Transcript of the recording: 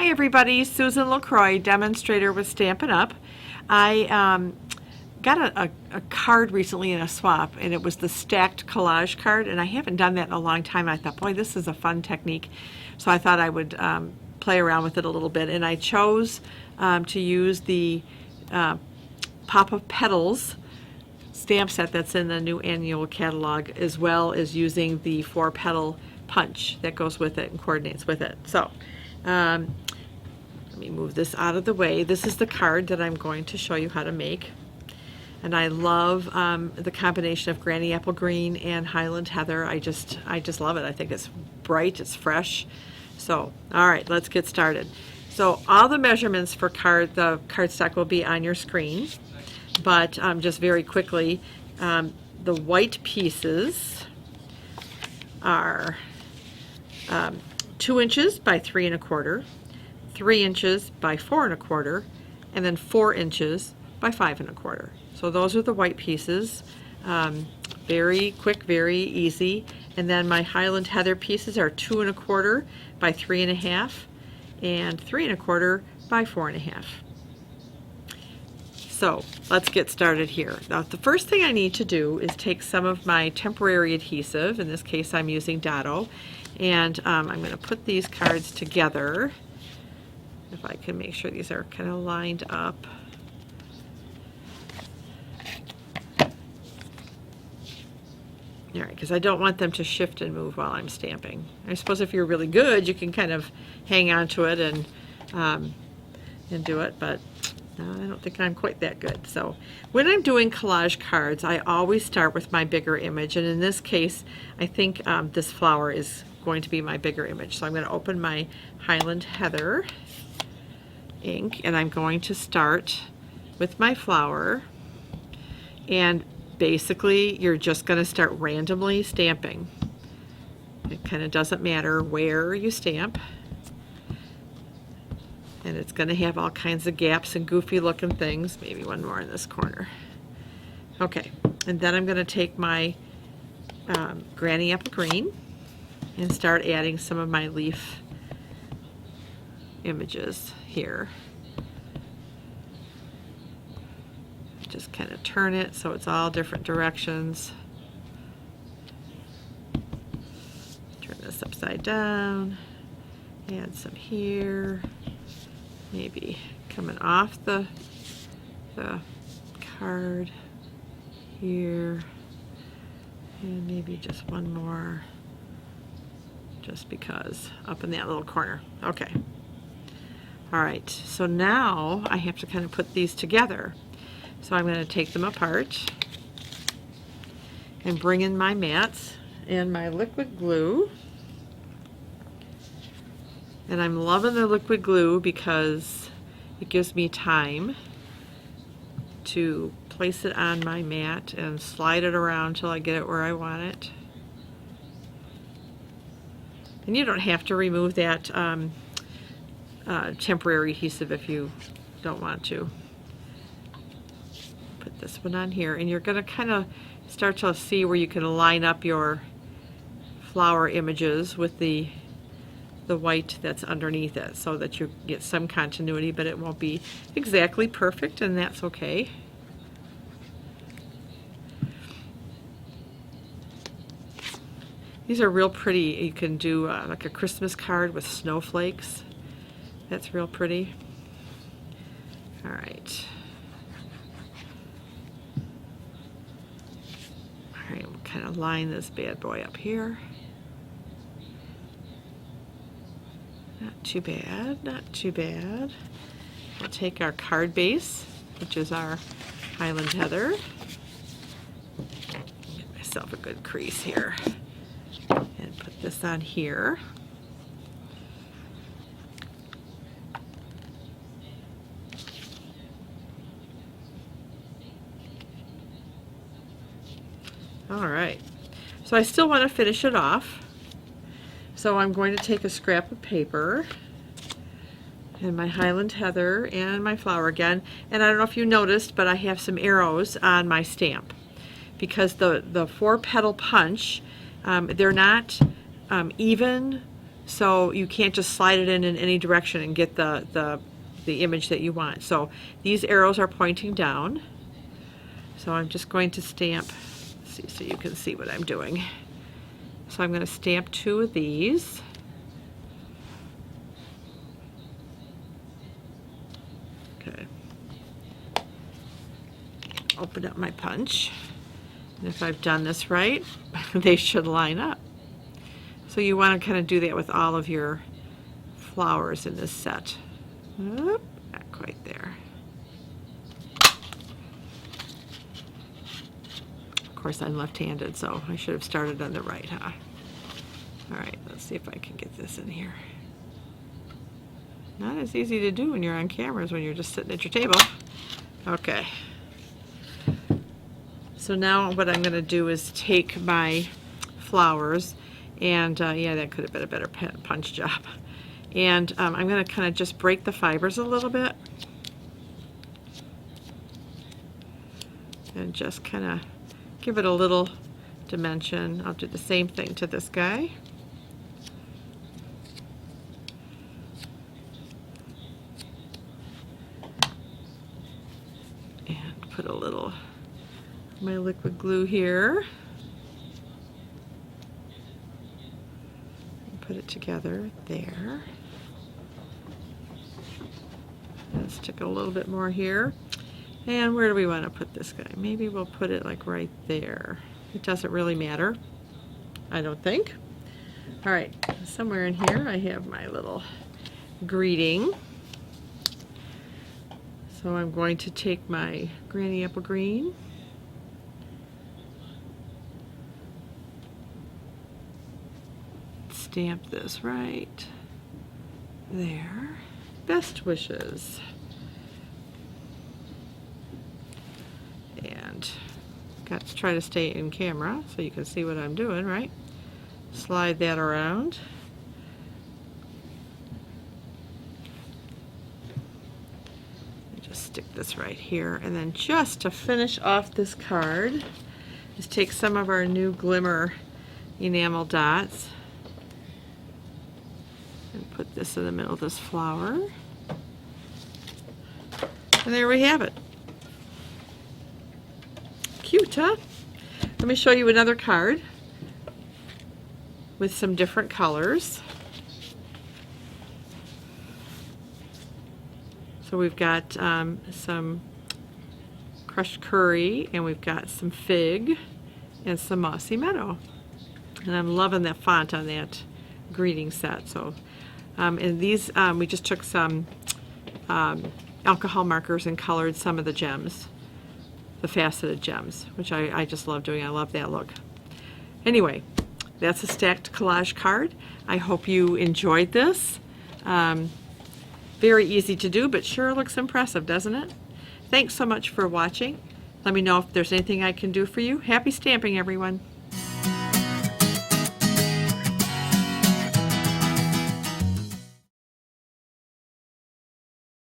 Hi everybody, Susan LaCroix, demonstrator with Stampin' Up. I got a card recently in a swap, and it was the stacked collage card, and I haven't done that in a long time. I thought, boy, this is a fun technique. So I thought I would play around with it a little bit, and I chose to use the Pop of Petals stamp set that's in the new annual catalog, as well as using the 4-petal punch that goes with it and coordinates with it. So let me move this out of the way. This is the card that I'm going to show you how to make. And I love the combination of Granny Apple Green and Highland Heather. I just love it. I think it's bright, it's fresh. So, all right, let's get started. So all the measurements for the cardstock will be on your screen. But just very quickly, the white pieces are 2 inches by 3 1/4, 3 inches by 4 1/4, and then 4 inches by 5 1/4. So those are the white pieces. Very quick, very easy. And then my Highland Heather pieces are 2 1/4 by 3 1/2, and 3 1/4 by 4 1/2. So let's get started here. Now the first thing I need to do is take some of my temporary adhesive, in this case I'm using Dotto, and I'm going to put these cards together. If I can make sure these are kind of lined up. All right, because I don't want them to shift and move while I'm stamping. I suppose if you're really good, you can kind of hang on to it and do it, but no, I don't think I'm quite that good. So when I'm doing collage cards, I always start with my bigger image, and in this case, I think this flower is going to be my bigger image. So I'm going to open my Highland Heather ink, and I'm going to start with my flower, and basically you're just going to start randomly stamping. It kind of doesn't matter where you stamp. And it's going to have all kinds of gaps and goofy looking things. Maybe one more in this corner. Okay, and then I'm going to take my Granny Apple Green and start adding some of my leaf images here. Just kind of turn it so it's all different directions. Turn this upside down. Add some here. Maybe coming off the card here, and maybe just one more, just because, up in that little corner. Okay. All right, so now I have to kind of put these together. So I'm going to take them apart and bring in my mats and my liquid glue. And I'm loving the liquid glue because it gives me time to place it on my mat and slide it around till I get it where I want it. And you don't have to remove that temporary adhesive if you don't want to. Put this one on here, and you're going to kind of start to see where you can line up your flower images with the white that's underneath it, so that you get some continuity, but it won't be exactly perfect, and that's okay. These are real pretty. You can do like a Christmas card with snowflakes. That's real pretty. All right. All right, we'll kind of line this bad boy up here. Not too bad, not too bad. We'll take our card base, which is our Highland Heather. Get myself a good crease here. And put this on here. All right. So I still want to finish it off. So I'm going to take a scrap of paper and my Highland Heather and my flower again. And I don't know if you noticed, but I have some arrows on my stamp because the 4-petal punch, they're not even so you can't just slide it in any direction and get the image that you want. So these arrows are pointing down. So I'm just going to stamp, see, so you can see what I'm doing. So I'm going to stamp 2 of these. Okay. Open up my punch. And if I've done this right, they should line up. So you want to kind of do that with all of your flowers in this set. Oop, not quite there. Of course, I'm left-handed, so I should have started on the right, huh? All right, let's see if I can get this in here. Not as easy to do when you're on camera as when you're just sitting at your table. Okay. So now what I'm going to do is take my flowers, and yeah, that could have been a better punch job. And I'm going to kind of just break the fibers a little bit. And just kind of give it a little dimension. I'll do the same thing to this guy. And put a little of my liquid glue here. And put it together there. And stick a little bit more here. And where do we want to put this guy? Maybe we'll put it like right there. It doesn't really matter, I don't think. All right, somewhere in here I have my little greeting. So I'm going to take my Granny Apple Green. Stamp this right there. Best wishes. And got to try to stay in camera so you can see what I'm doing, right? Slide that around. And just stick this right here. And then just to finish off this card, is take some of our new Glimmer enamel dots and put this in the middle of this flower. And there we have it. Cute, huh? Let me show you another card with some different colors. So we've got some crushed curry, and we've got some fig, and some mossy meadow. And I'm loving that font on that greeting set. So, and these, we just took some alcohol markers and colored some of the gems. The faceted gems, which I just love doing. I love that look. Anyway, that's a stacked collage card. I hope you enjoyed this. Very easy to do, but sure looks impressive, doesn't it? Thanks so much for watching. Let me know if there's anything I can do for you. Happy stamping, everyone.